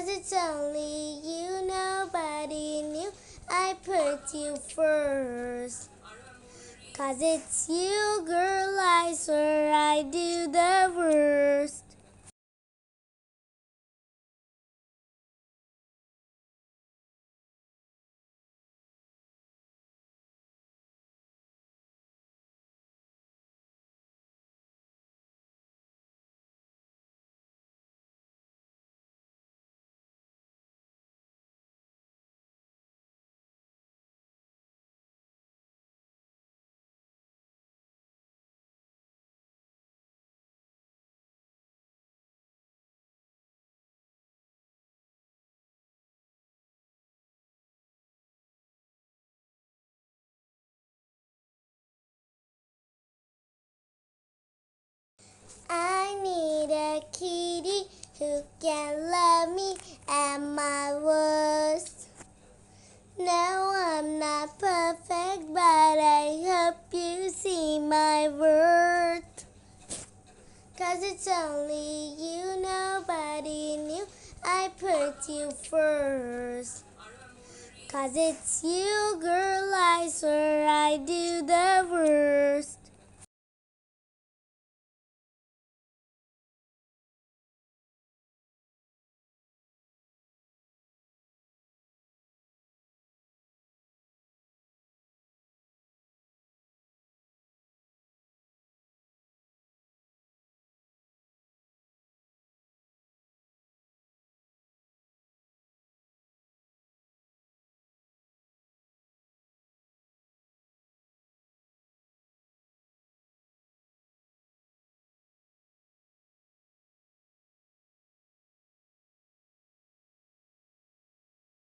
'Cause it's only you, nobody knew I put you first. 'Cause it's you, girl, I swear I do the worst. I need a kitty who can love me at my worst. No, I'm not perfect, but I hope you see my worth. 'Cause it's only you, nobody knew I put you first. 'Cause it's you, girl, I swear I do the worst.